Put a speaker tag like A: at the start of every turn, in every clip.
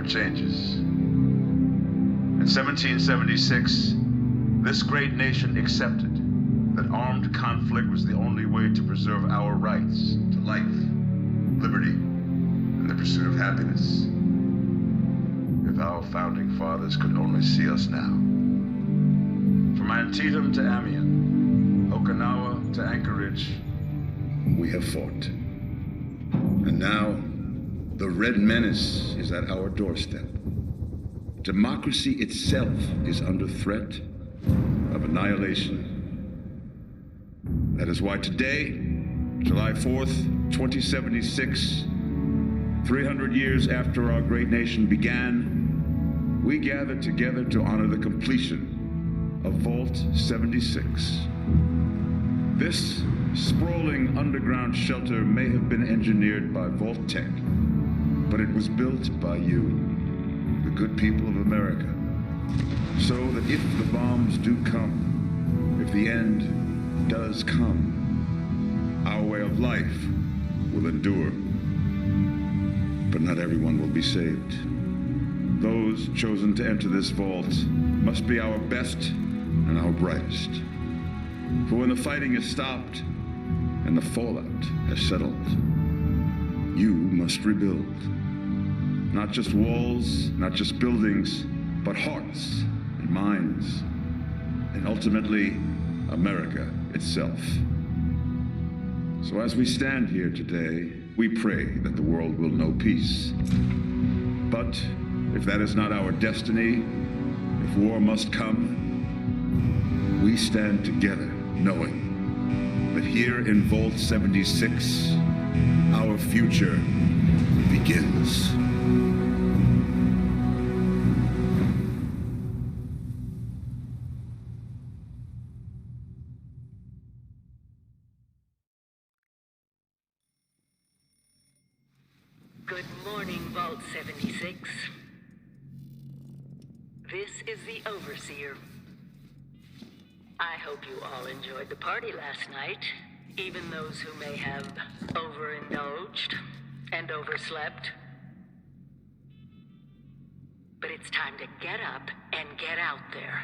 A: for changes. In 1776, this great nation accepted that armed conflict was the only way to preserve our rights to life, liberty, and the pursuit of happiness. If our founding fathers could only see us now. From Antietam to Amiens, Okinawa to Anchorage, we have fought. And now, the Red Menace is at our doorstep. Democracy itself is under threat of annihilation. That is why today, July 4th, 2076, 300 years after our great nation began, we gather together to honor the completion of Vault 76. This sprawling underground shelter may have been engineered by Vault Tech, but it was built by you, the good people of America, so that if the bombs do come, if the end does come, our way of life will endure. But not everyone will be saved. Those chosen to enter this vault must be our best and our brightest. For when the fighting is stopped and the fallout has settled, you must rebuild. Not just walls, not just buildings, but hearts and minds, and ultimately, America itself. So as we stand here today, we pray that the world will know peace. But if that is not our destiny, if war must come, we stand together knowing that here in Vault 76, our future begins.
B: Good morning, Vault 76. This is the Overseer. I hope you all enjoyed the party last night, even those who may have overindulged and overslept. But it's time to get up and get out there.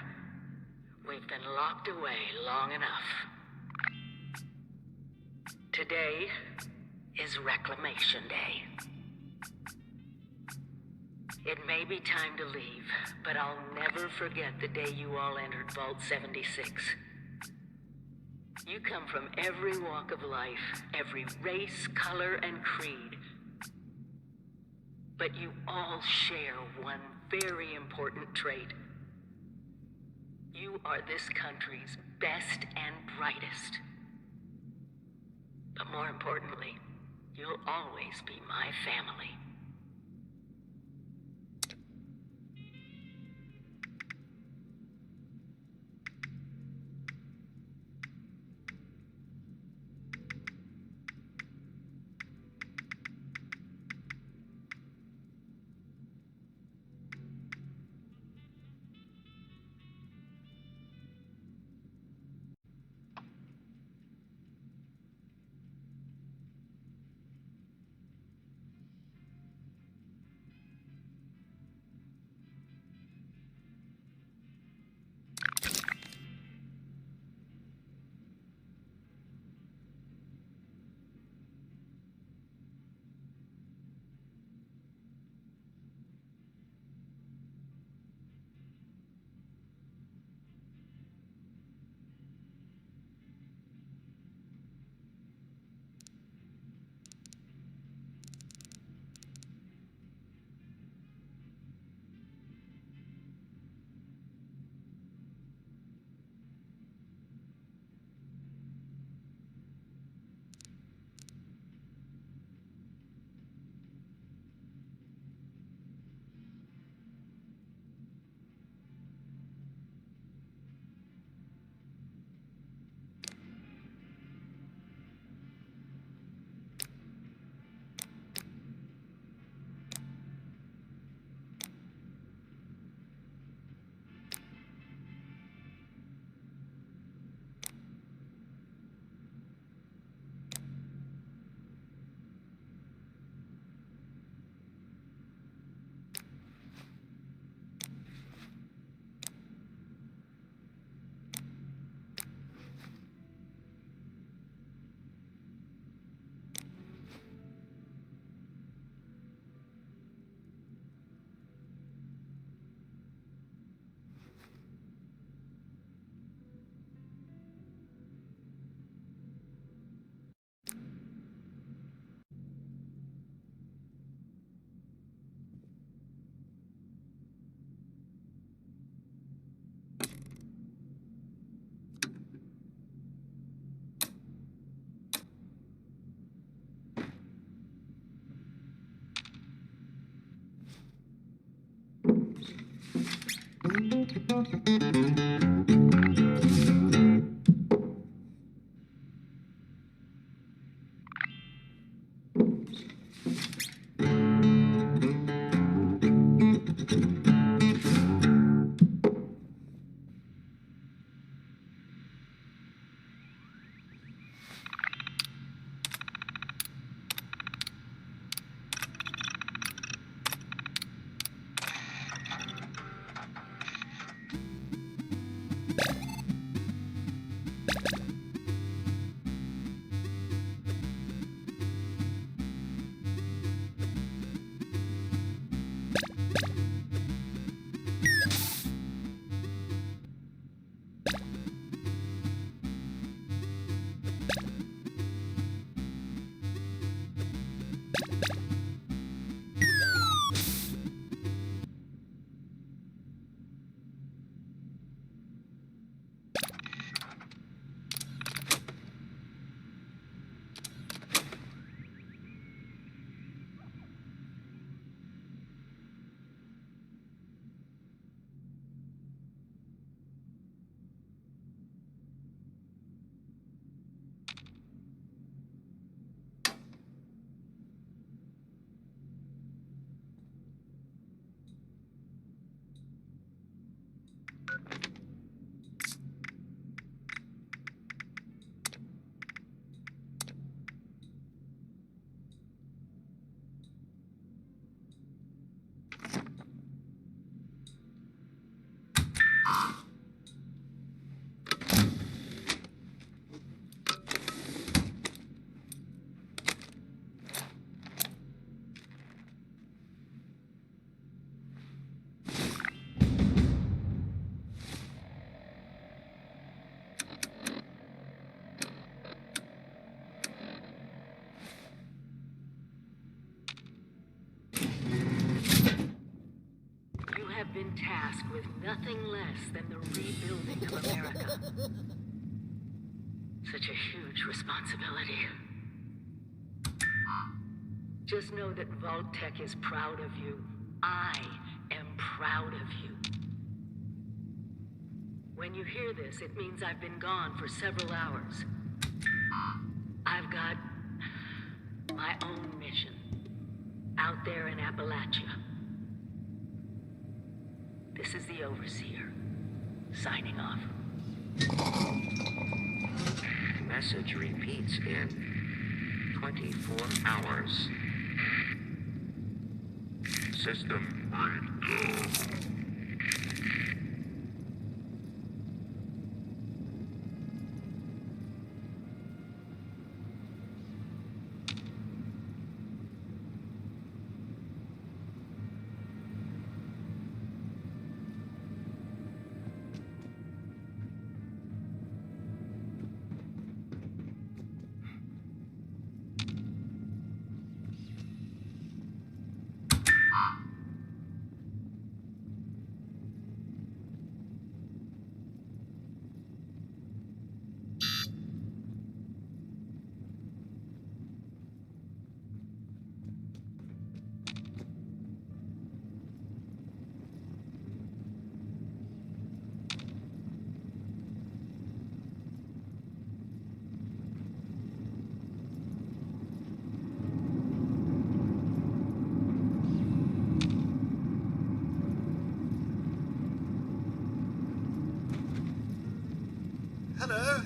B: We've been locked away long enough. Today is Reclamation Day. It may be time to leave, but I'll never forget the day you all entered Vault 76. You come from every walk of life, every race, color, and creed. But you all share one very important trait. You are this country's best and brightest. But more importantly, you'll always be my family. Been tasked with nothing less than the rebuilding of America. Such a huge responsibility. Just know that Vault-Tec is proud of you. I am proud of you. When you hear this, it means I've been gone for several hours. I've got my own mission out there in Appalachia. This is the Overseer, signing off.
C: Message repeats in 24 hours. System breakdown.
D: Hello.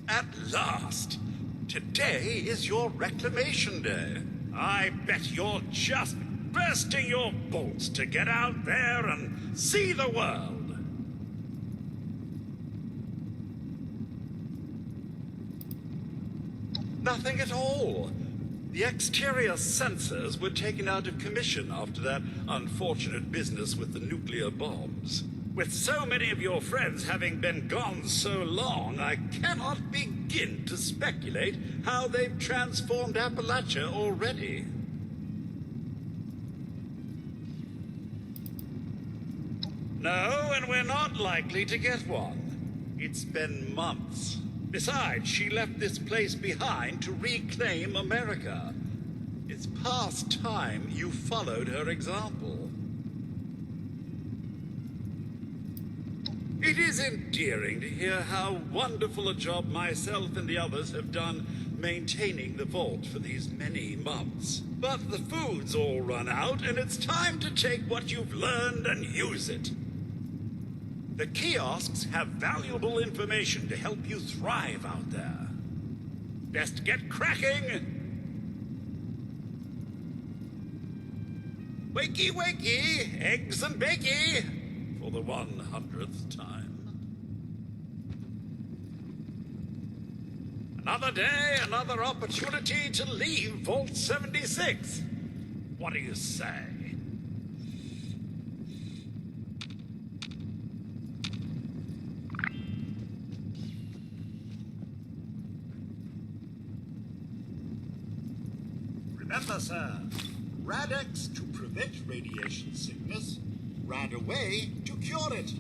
D: At last. Today is your reclamation day. I bet you're just bursting your bolts to get out there and see the world. Nothing at all. The exterior sensors were taken out of commission after that unfortunate business with the nuclear bombs. With so many of your friends having been gone so long, I cannot begin to speculate how they've transformed Appalachia already. No, and we're not likely to get one. It's been months. Besides, she left this place behind to reclaim America. It's past time you followed her example. It is endearing to hear how wonderful a job myself and the others have done maintaining the vault for these many months. But the food's all run out, and it's time to take what you've learned and use it. The kiosks have valuable information to help you thrive out there. Best get cracking! Wakey, wakey, eggs and bakey, for the 100th time. Another day, another opportunity to leave Vault 76. What do you say?
E: Remember, sir, Rad-X to prevent radiation sickness, Rad-Away to cure it.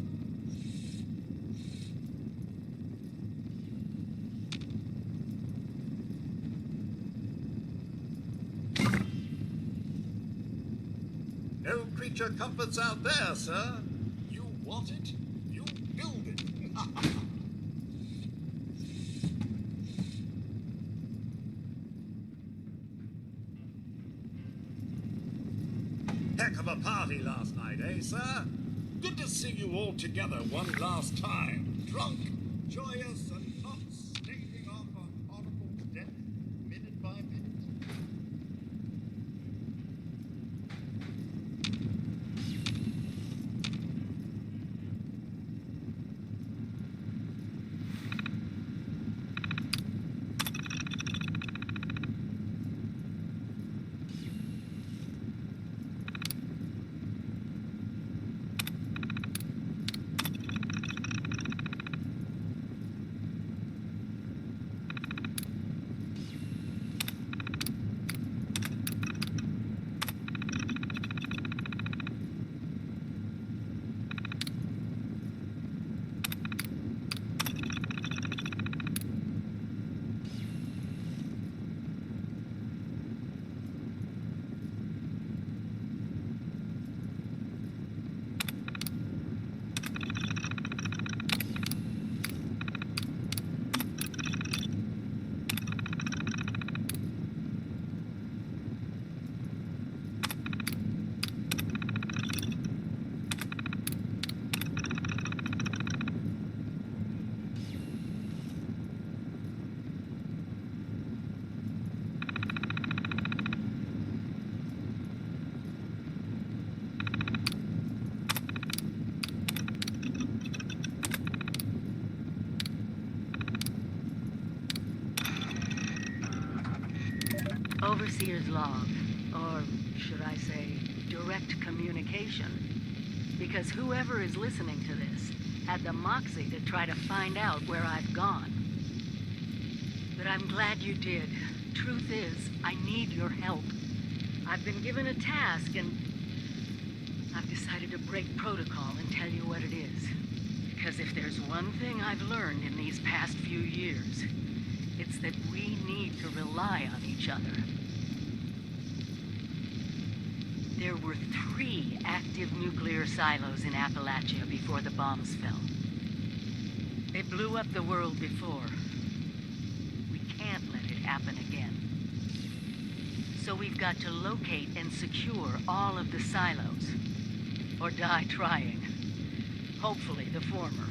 E: No creature comforts out there, sir. You want it, you build it. Heck of a party last night, eh, sir? Good to see you all together one last time. Drunk, joyous, and not staving off a horrible death minute by minute.
B: Overseer's log, or should I say, direct communication. Because whoever is listening to this had the moxie to try to find out where I've gone. But I'm glad you did. Truth is, I need your help. I've been given a task, and I've decided to break protocol and tell you what it is. Because if there's one thing I've learned in these past few years, it's that we need to rely on each other. There were 3 active nuclear silos in Appalachia before the bombs fell. They blew up the world before. We can't let it happen again. So we've got to locate and secure all of the silos. Or die trying. Hopefully the former.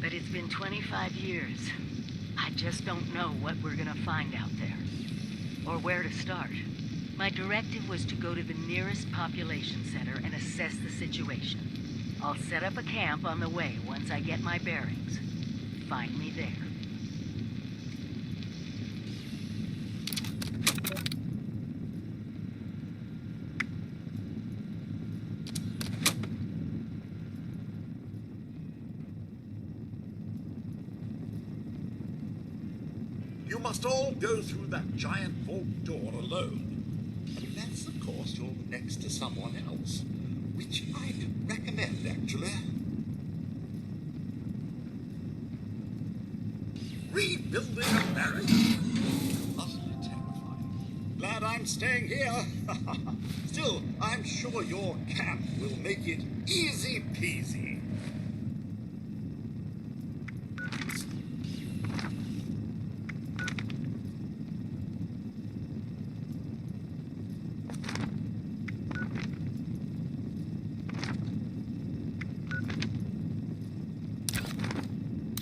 B: But it's been 25 years. I just don't know what we're gonna find out there. Or where to start. My directive was to go to the nearest population center and assess the situation. I'll set up a camp on the way once I get my bearings. Find me there.
E: You must all go through that giant vault door alone. Unless, of course, you're next to someone else. Which I'd recommend, actually. Rebuilding America. Utterly terrifying. Glad I'm staying here. Still, I'm sure your camp will make it easy peasy.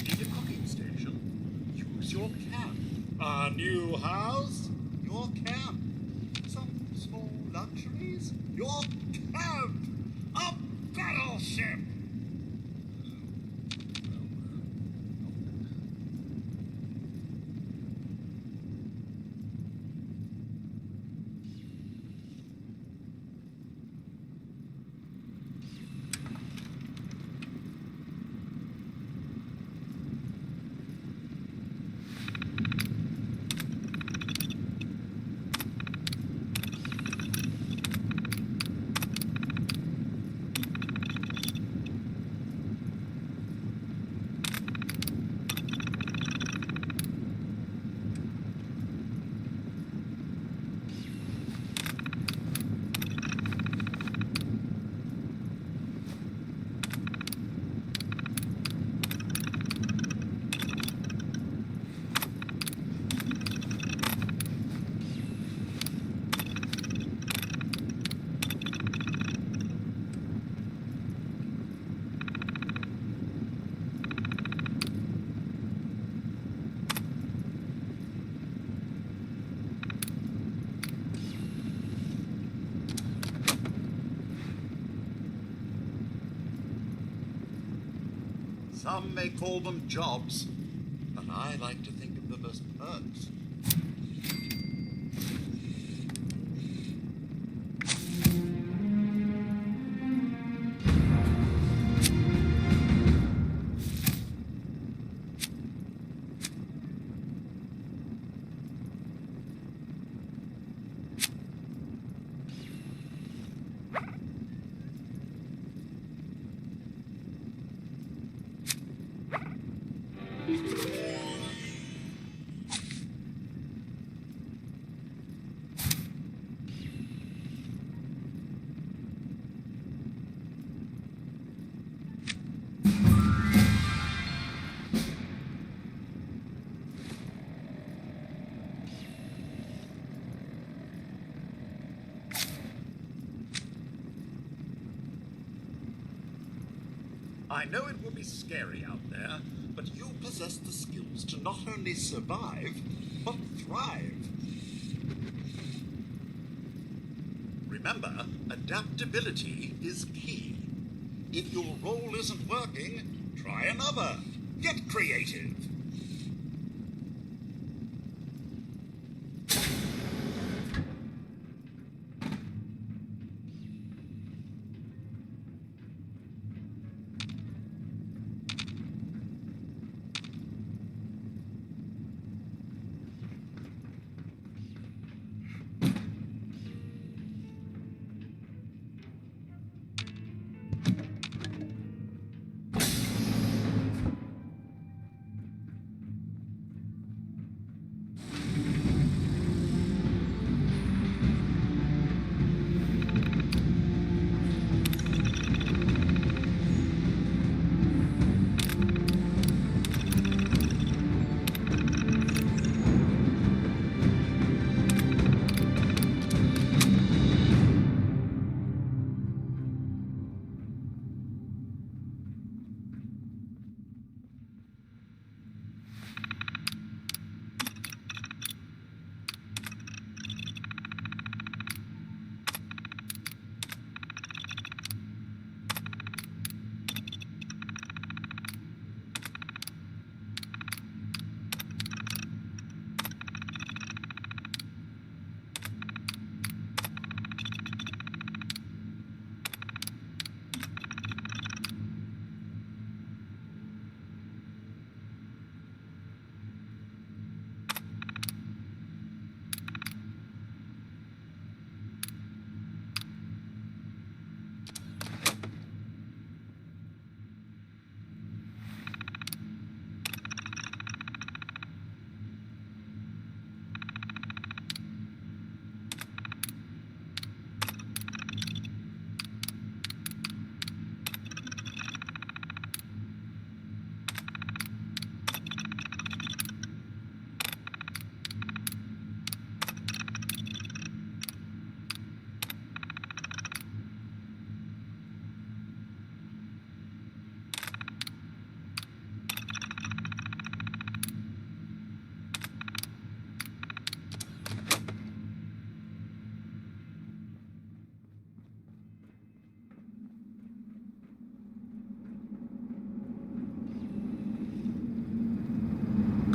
E: Need a cooking station? Use your camp. A new house? Your camp. Some small luxuries? Your camp. A battleship. Some may call them jobs, but I like to think of them as perks. I know it will be scary out there, but you possess the skills to not only survive, but thrive. Remember, adaptability is key. If your role isn't working, try another. Get creative.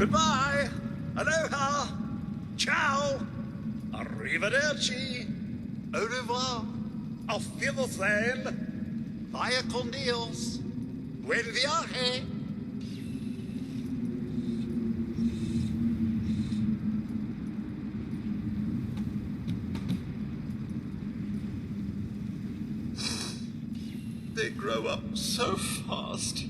E: Goodbye. Aloha. Ciao. Arrivederci. Au revoir. Auf Wiedersehen. Vaya con Dios. Buen viaje. They grow up so fast.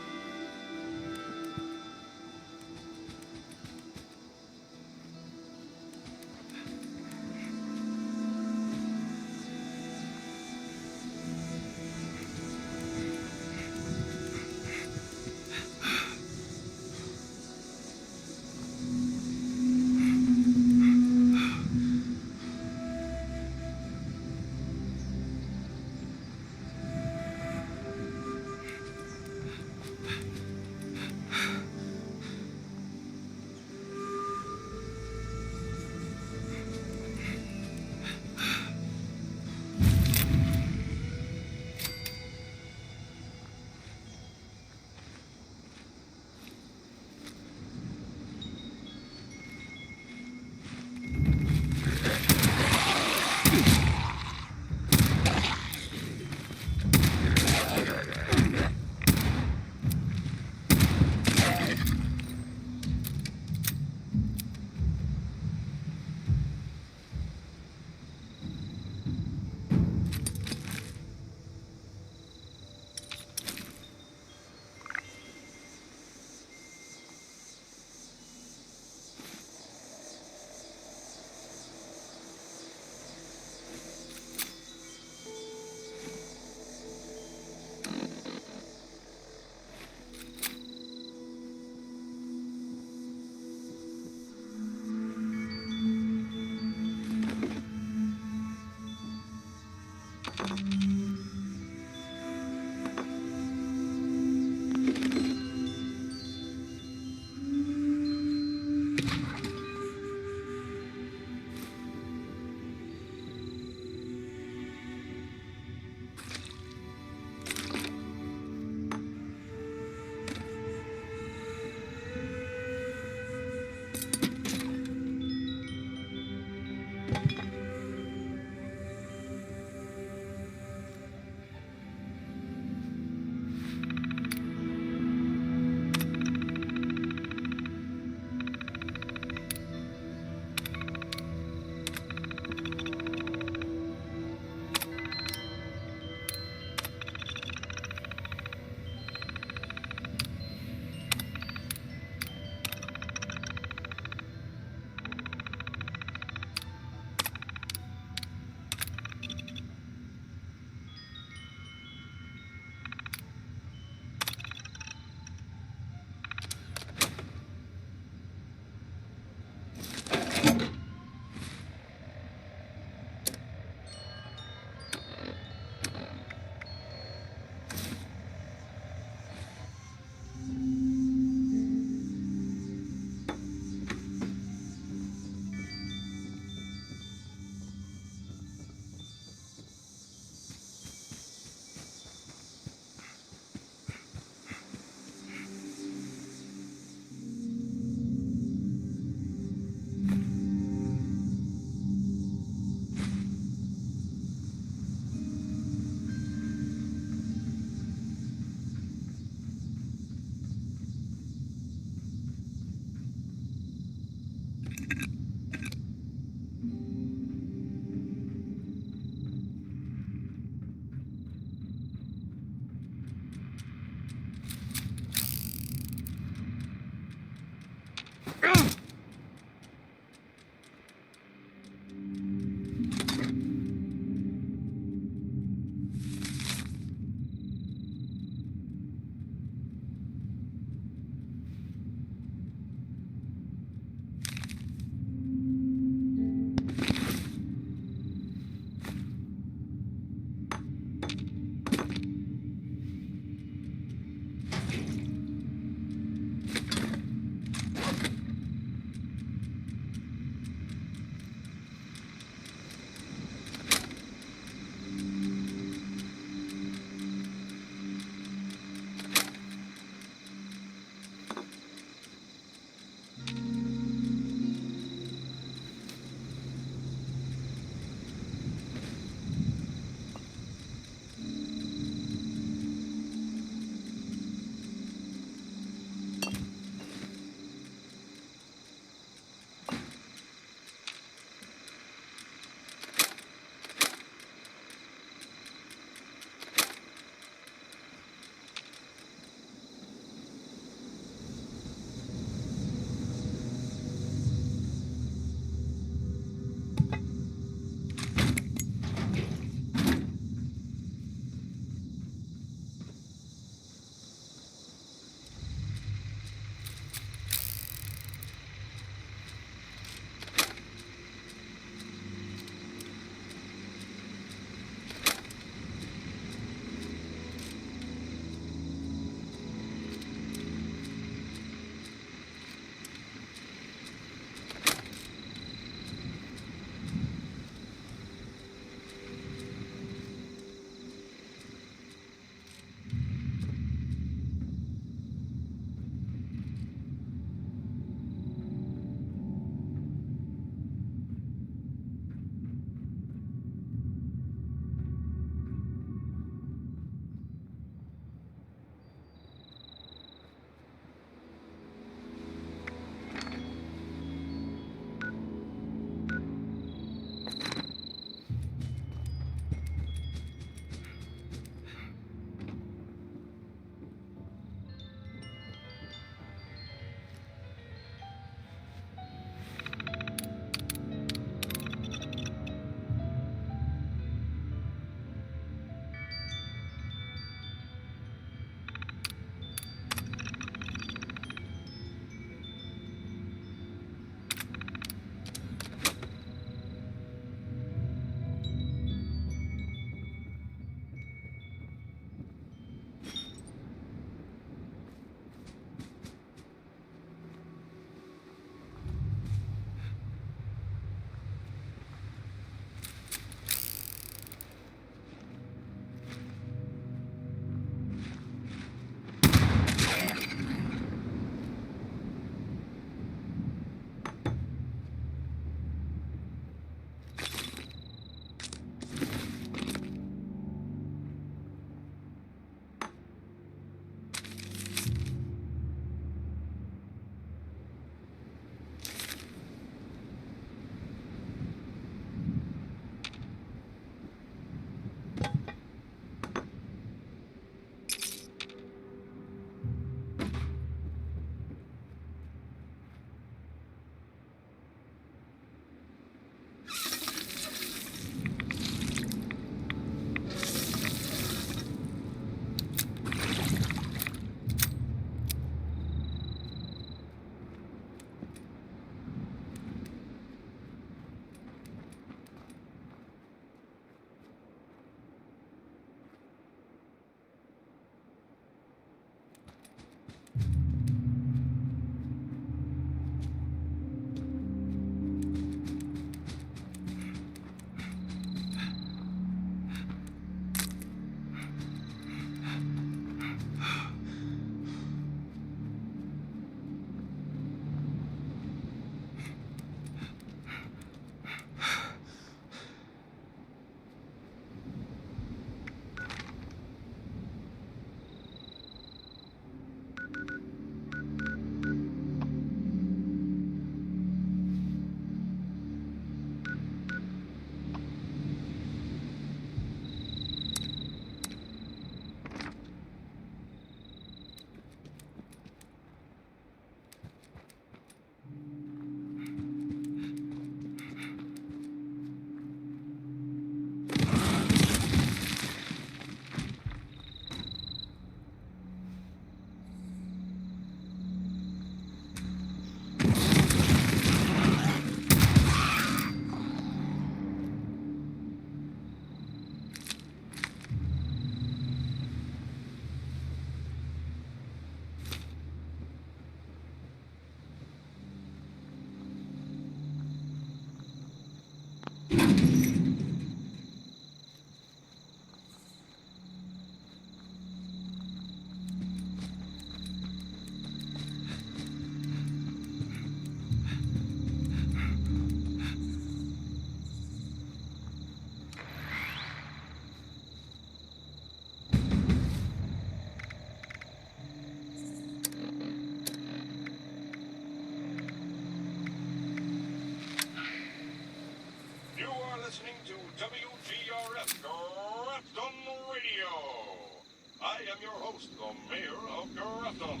F: am your host, the Mayor of Grafton.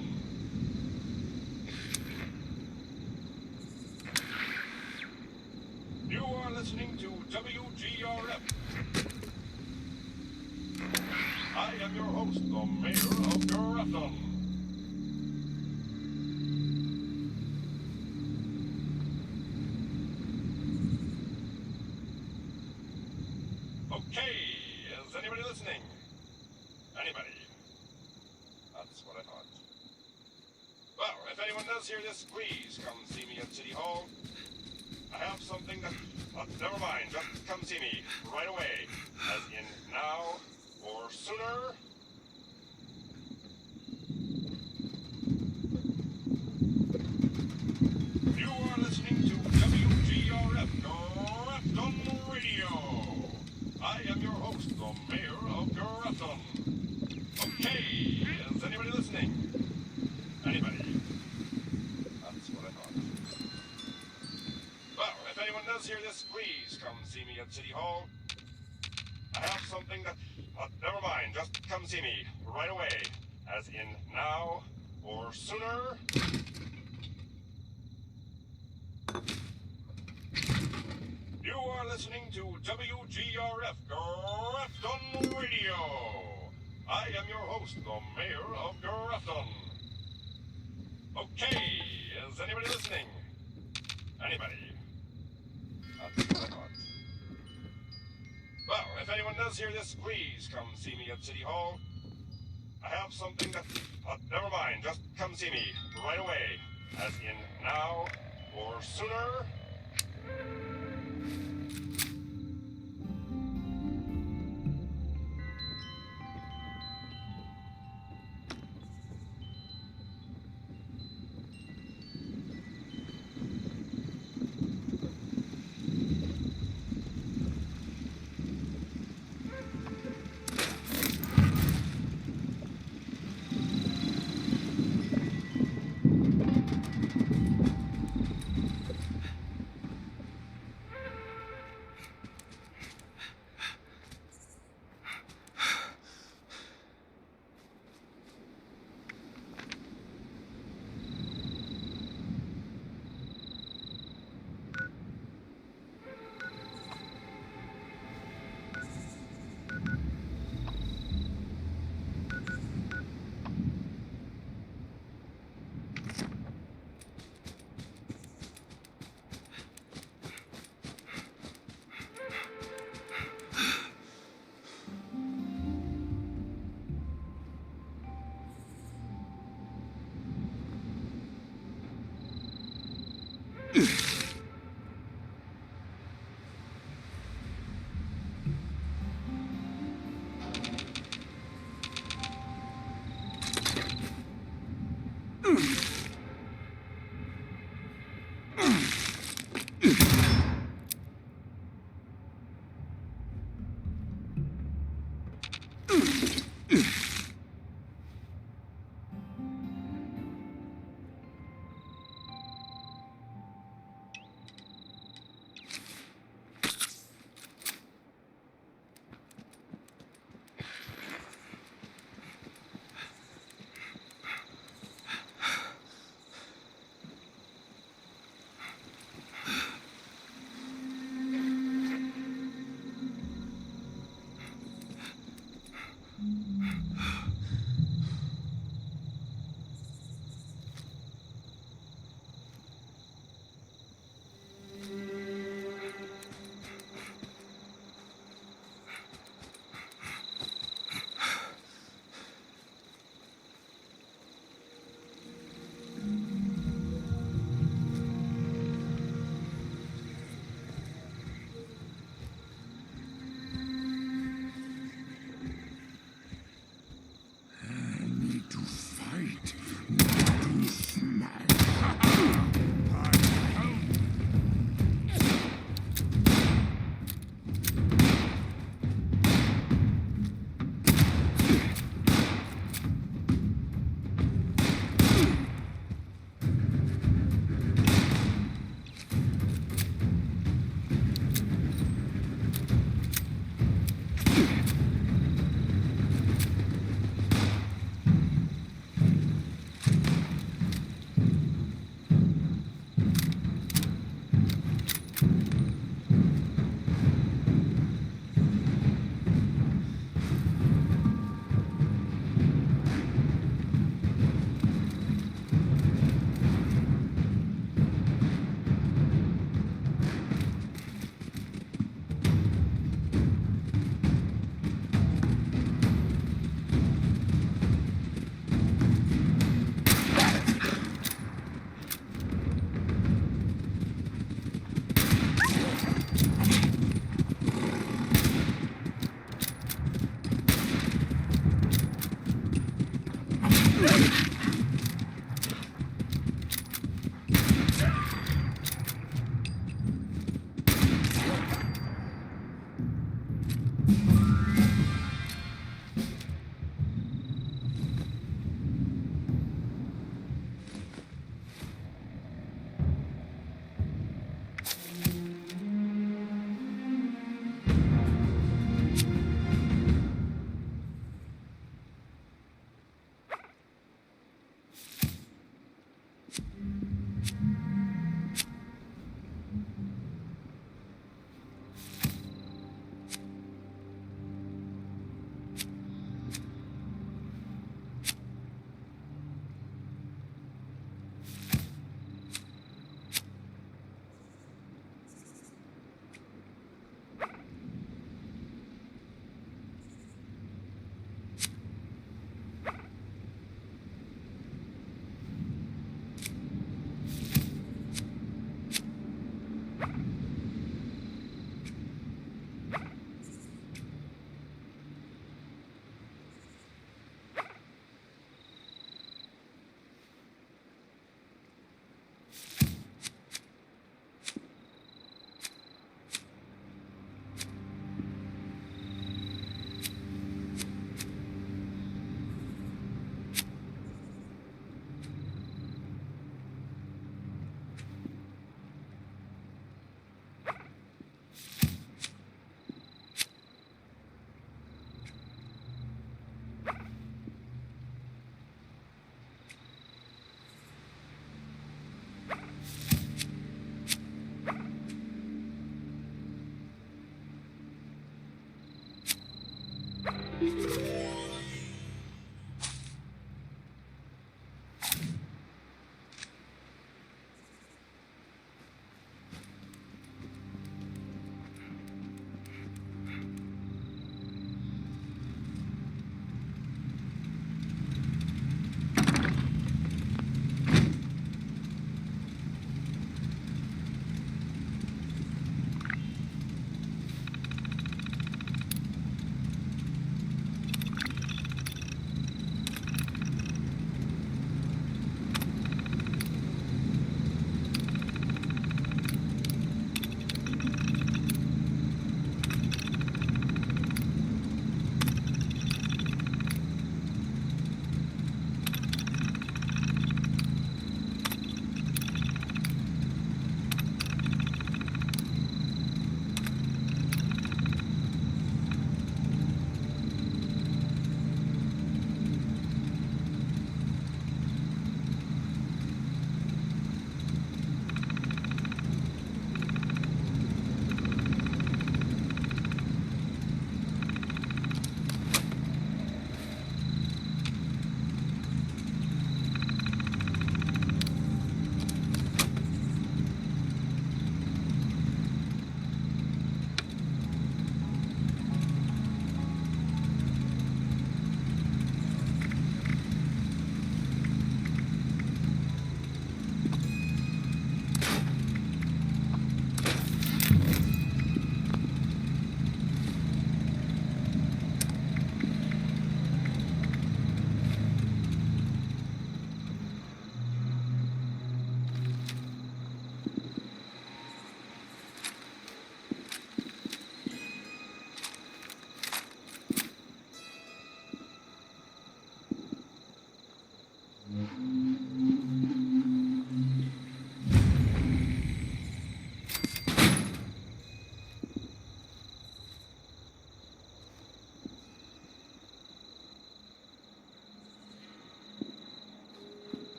F: You are listening to WGRF. I am your host, the Mayor of Grafton. Okay, is anybody listening? Anybody? That's what I thought. Well, if anyone does hear this, please come see me at City Hall. I have something that... never mind, just come see me right away. As in now or sooner. You are listening to WGRF Grafton Radio. I am your host, the Mayor of Grafton. Okay, is anybody listening? Anybody? That's what I thought. Well, if anyone does hear this, please come see me at City Hall. I have something that... never mind, just come see me right away. As in now or sooner. You are listening to WGRF Grafton Radio. I am your host, the Mayor of Grafton. Okay, is anybody listening? Anybody? That's what I thought. Well, if anyone does hear this, please come see me at City Hall. I have something that... never mind, just come see me right away. As in now or sooner.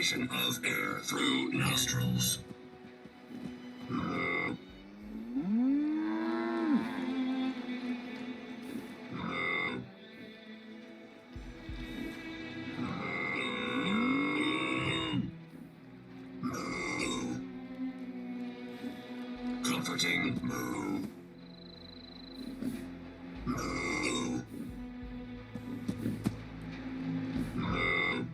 E: circulation of air through nostrils. Comforting moo. Moo. Moo.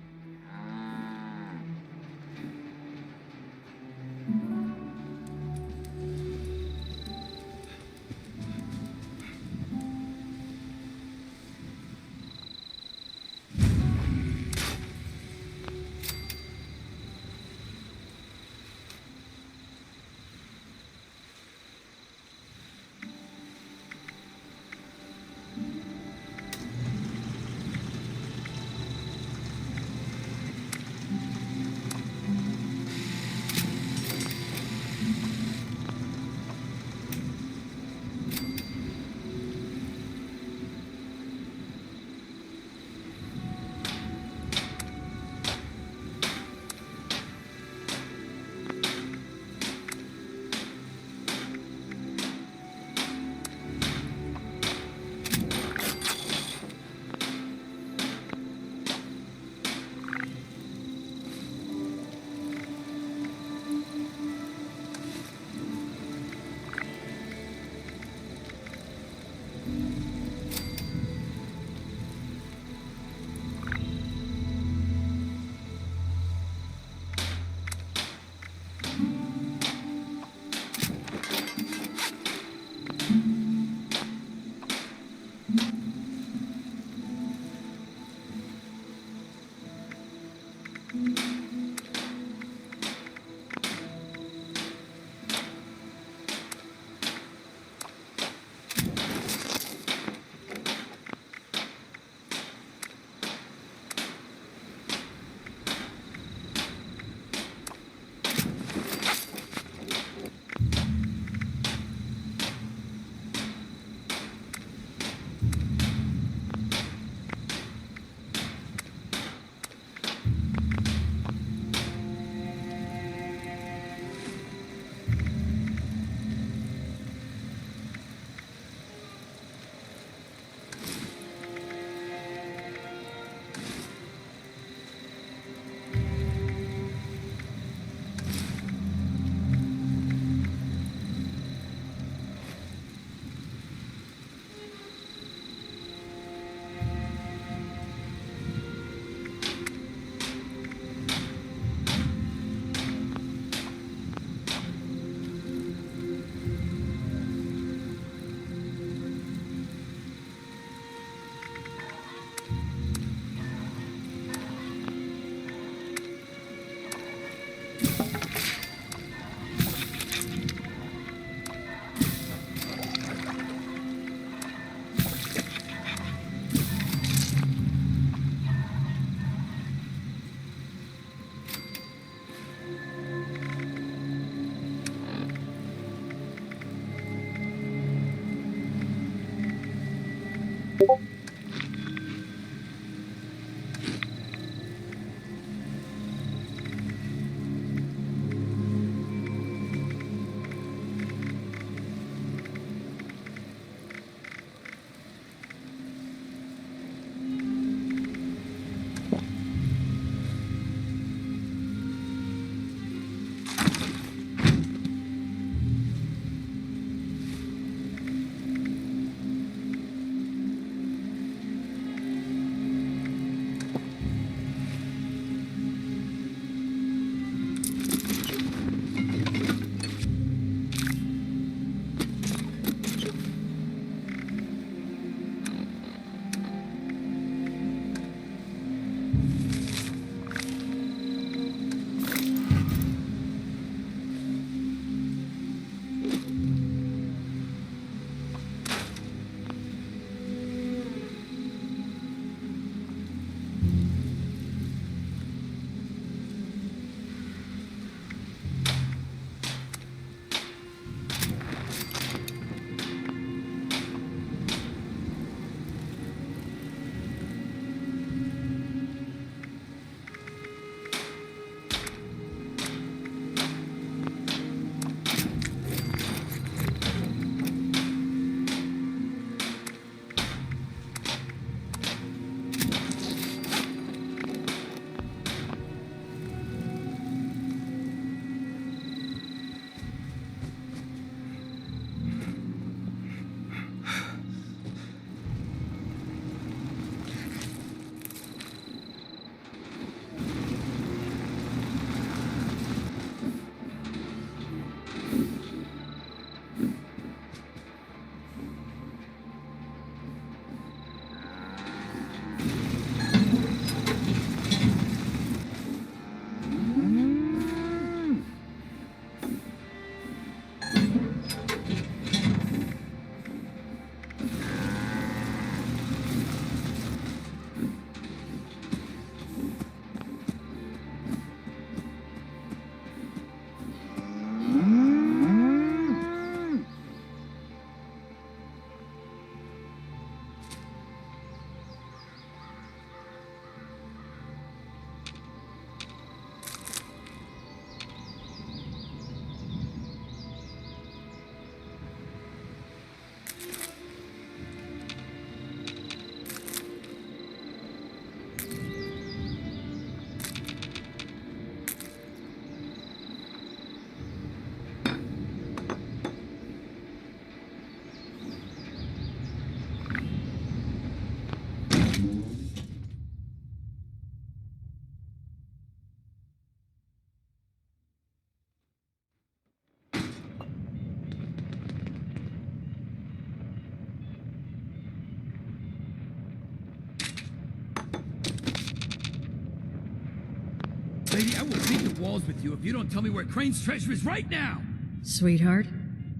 G: walls with you if you don't tell me where Crane's treasure is right now!
H: Sweetheart,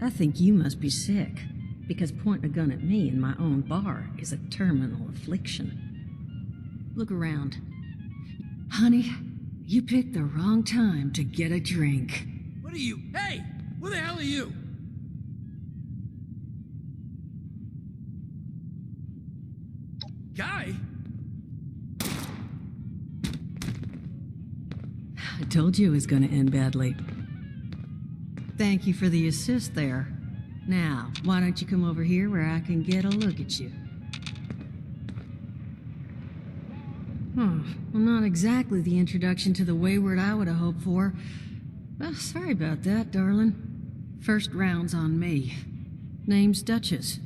H: I think you must be sick, because pointing a gun at me in my own bar is a terminal affliction. Look around. Honey, you picked the wrong time to get a drink.
G: What are you? Hey! Who the hell are you? Guy?
H: I told you it was gonna end badly. Thank you for the assist there. Now, why don't you come over here where I can get a look at you? Well, not exactly the introduction to the Wayward I would have hoped for. Well, sorry about that, darling. First round's on me. Name's Duchess.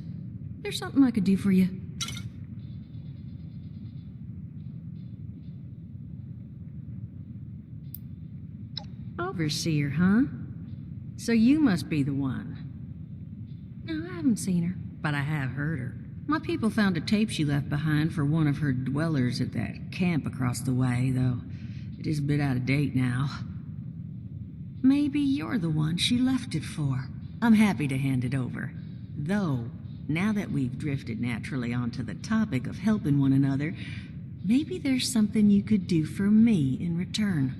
H: There's something I could do for you. Overseer, huh? So you must be the one. No, I haven't seen her, but I have heard her. My people found a tape she left behind for one of her dwellers at that camp across the way, though it is a bit out of date now. Maybe you're the one she left it for. I'm happy to hand it over. Though, now that we've drifted naturally onto the topic of helping one another, maybe there's something you could do for me in return.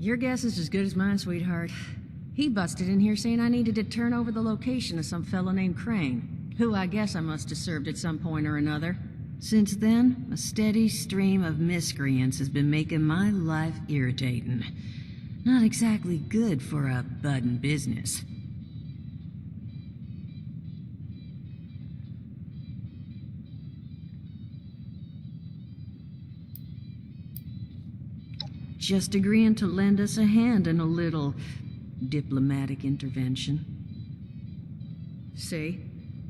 H: Your guess is as good as mine, sweetheart. He busted in here saying I needed to turn over the location of some fellow named Crane, who I guess I must have served at some point or another. Since then, a steady stream of miscreants has been making my life irritating. Not exactly good for a budding business. Just agreeing to lend us a hand in a little diplomatic intervention. See,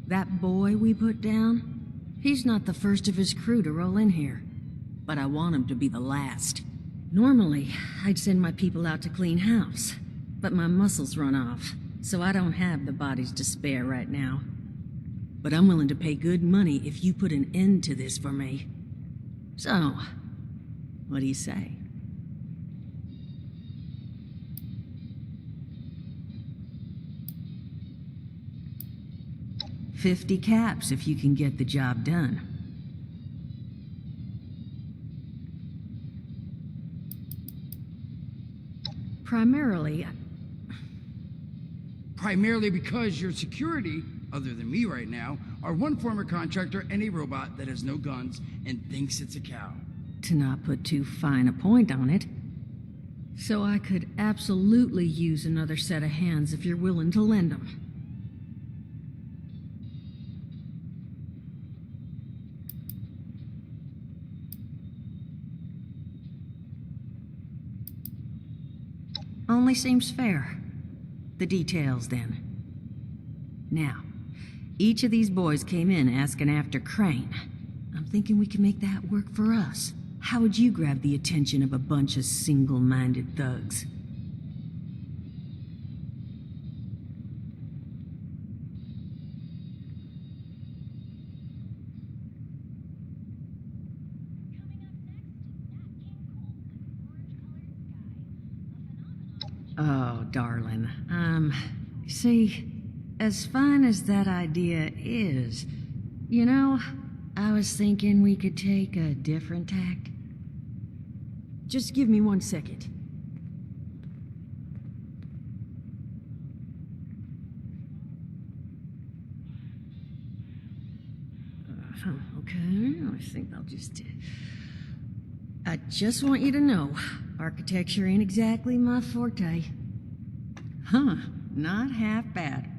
H: that boy we put down? He's not the first of his crew to roll in here, but I want him to be the last. Normally, I'd send my people out to clean house, but my muscles run off, so I don't have the bodies to spare right now. But I'm willing to pay good money if you put an end to this for me. So, what do you say? 50 caps if you can get the job done. Primarily
G: because your security, other than me right now, are one former contractor and a robot that has no guns and thinks it's a cow.
H: To not put too fine a point on it. So I could absolutely use another set of hands if you're willing to lend them. Only seems fair. The details, then. Now, each of these boys came in asking after Crane. I'm thinking we can make that work for us. How would you grab the attention of a bunch of single-minded thugs? Oh, darling. See, as fine as that idea is, you know, I was thinking we could take a different tack. Just give me 1 second. Okay, I think I'll just... I just want you to know, architecture ain't exactly my forte. Huh, not half bad.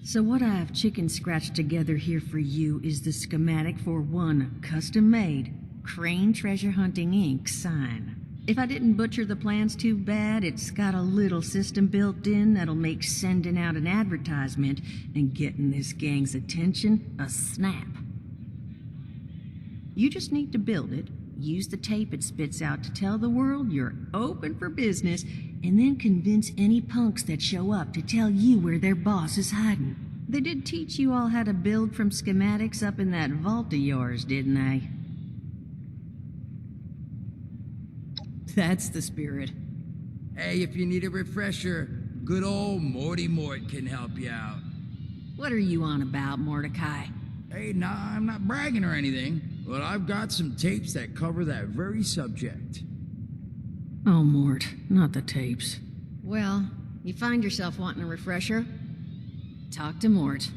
H: So what I've chicken scratched together here for you is the schematic for one custom-made Crane Treasure Hunting Inc. sign. If I didn't butcher the plans too bad, it's got a little system built in that'll make sending out an advertisement and getting this gang's attention a snap. You just need to build it, use the tape it spits out to tell the world you're open for business, and then convince any punks that show up to tell you where their boss is hiding. They did teach you all how to build from schematics up in that vault of yours, didn't they? That's the spirit.
G: Hey, if you need a refresher, good old Morty Mort can help you out.
H: What are you on about, Mordecai?
G: Hey, nah, I'm not bragging or anything, but I've got some tapes that cover that very subject.
H: Oh, Mort, not the tapes. Well, you find yourself wanting a refresher? Talk to Mort.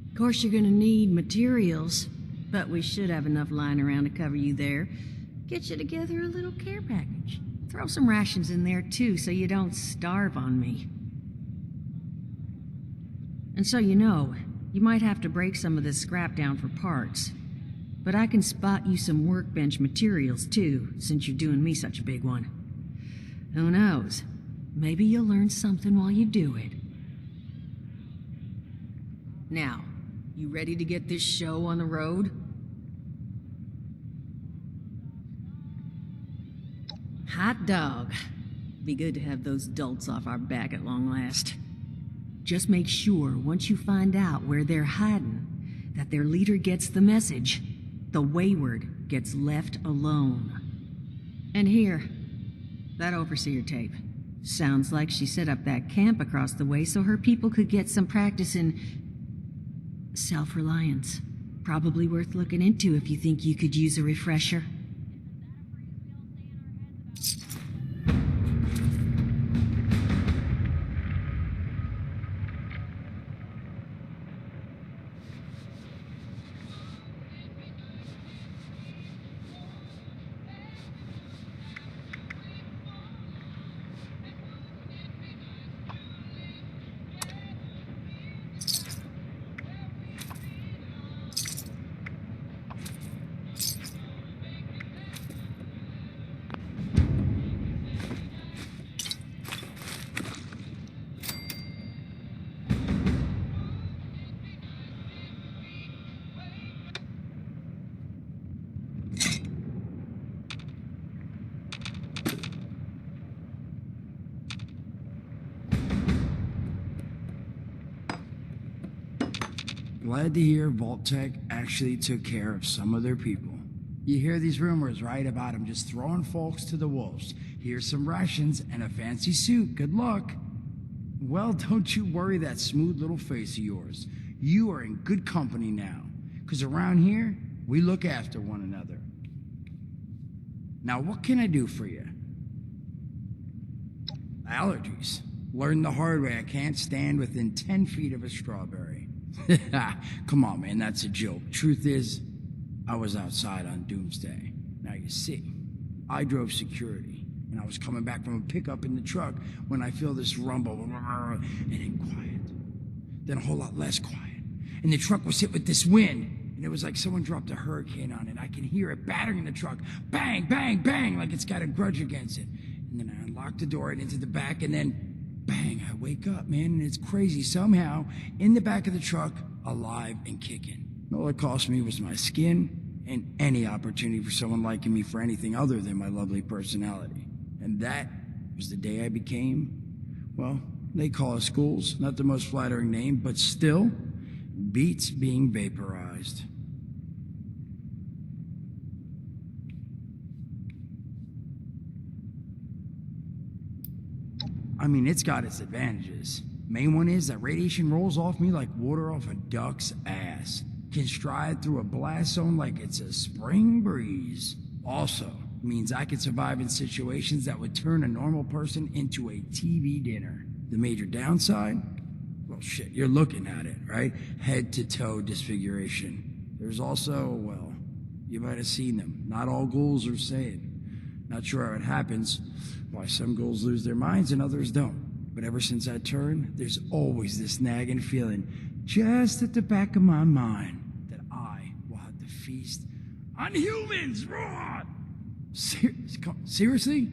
H: Of course, you're gonna need materials, but we should have enough lying around to cover you there. Get you together a little care package. Throw some rations in there, too, so you don't starve on me. And so you know, you might have to break some of this scrap down for parts. But I can spot you some workbench materials, too, since you're doing me such a big one. Who knows? Maybe you'll learn something while you do it. Now, you ready to get this show on the road? Hot dog. Be good to have those dolts off our back at long last. Just make sure, once you find out where they're hiding, that their leader gets the message. The wayward gets left alone. And here, that overseer tape. Sounds like she set up that camp across the way so her people could get some practice in self-reliance. Probably worth looking into if you think you could use a refresher.
G: Glad to hear Vault-Tec actually took care of some of their people. You hear these rumors, right, about them just throwing folks to the wolves. Here's some rations and a fancy suit. Good luck. Well, don't you worry that smooth little face of yours. You are in good company now. Because around here, we look after one another. Now, what can I do for you? Allergies. Learned the hard way I can't stand within 10 feet of a strawberry. Come on, man, that's a joke. Truth is, I was outside on Doomsday. Now you see, I drove security, and I was coming back from a pickup in the truck when I feel this rumble, and then quiet. Then a whole lot less quiet. And the truck was hit with this wind, and it was like someone dropped a hurricane on it. I can hear it battering the truck. Bang, bang, bang, like it's got a grudge against it. And then I unlocked the door and into the back, and then bang, I wake up, man, and it's crazy. Somehow, in the back of the truck, alive and kicking. All it cost me was my skin and any opportunity for someone liking me for anything other than my lovely personality. And that was the day I became, well, they call us schools, not the most flattering name, but still, beats being vaporized. I mean, it's got its advantages. Main one is that radiation rolls off me like water off a duck's ass. Can stride through a blast zone like it's a spring breeze. Also, means I can survive in situations that would turn a normal person into a TV dinner. The major downside? Well, shit, you're looking at it, right? Head to toe disfiguration. There's also, well, you might have seen them. Not all ghouls are sane. Not sure how it happens, why some ghouls lose their minds and others don't. But ever since I turned, there's always this nagging feeling just at the back of my mind that I will have to feast on humans. Raw! Seriously?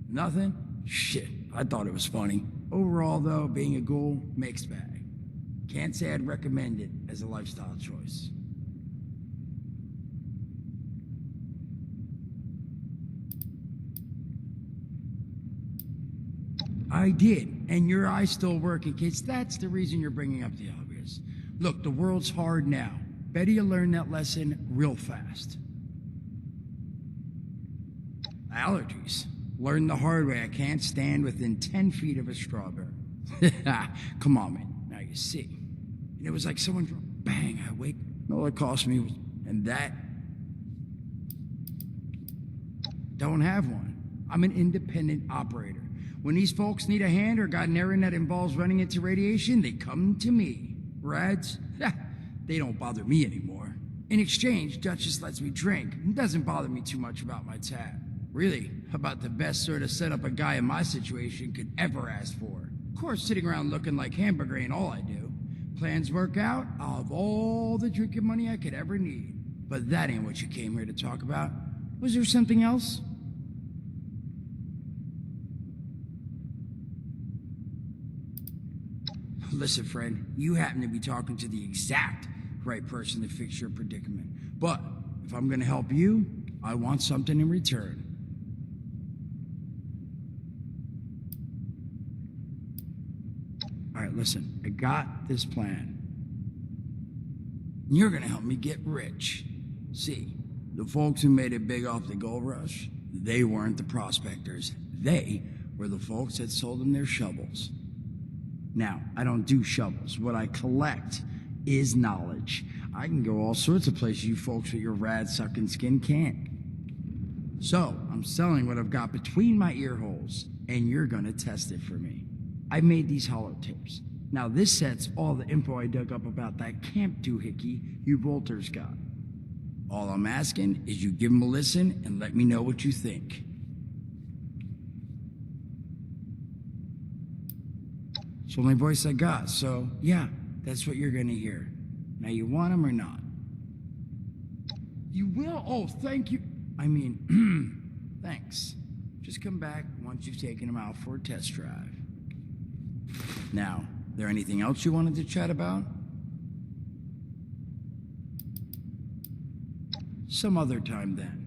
G: Nothing? Shit, I thought it was funny. Overall, though, being a ghoul, mixed bag. Can't say I'd recommend it as a lifestyle choice. I did, and your eye's still working, kids. That's the reason you're bringing up the obvious. Look, the world's hard now. Better you learn that lesson real fast. Allergies. Learned the hard way. I can't stand within 10 feet of a strawberry. Come on, man. Now you see. And it was like someone bang, I wake. All it cost me was, and that. Don't have one. I'm an independent operator. When these folks need a hand or got an errand that involves running into radiation, they come to me. Rads, they don't bother me anymore. In exchange, Duchess lets me drink and doesn't bother me too much about my tab. Really, about the best sort of setup a guy in my situation could ever ask for. Of course, sitting around looking like hamburger ain't all I do. Plans work out, I'll have all the drinking money I could ever need. But that ain't what you came here to talk about. Was there something else? Listen, friend, you happen to be talking to the exact right person to fix your predicament. But if I'm gonna help you, I want something in return. All right, listen, I got this plan. You're gonna help me get rich. See, the folks who made it big off the gold rush, they weren't the prospectors. They were the folks that sold them their shovels. Now, I don't do shovels. What I collect is knowledge. I can go all sorts of places you folks with your rad-sucking skin can't. So, I'm selling what I've got between my ear holes, and you're gonna test it for me. I made these holotapes. Now, this set's all the info I dug up about that camp doohickey you Volters got. All I'm asking is you give them a listen and let me know what you think. It's the only voice I got, so yeah, that's what you're gonna hear. Now, you want them or not? You will? Oh, thank you. I mean, thanks. Just come back once you've taken them out for a test drive. Now, there anything else you wanted to chat about? Some other time then.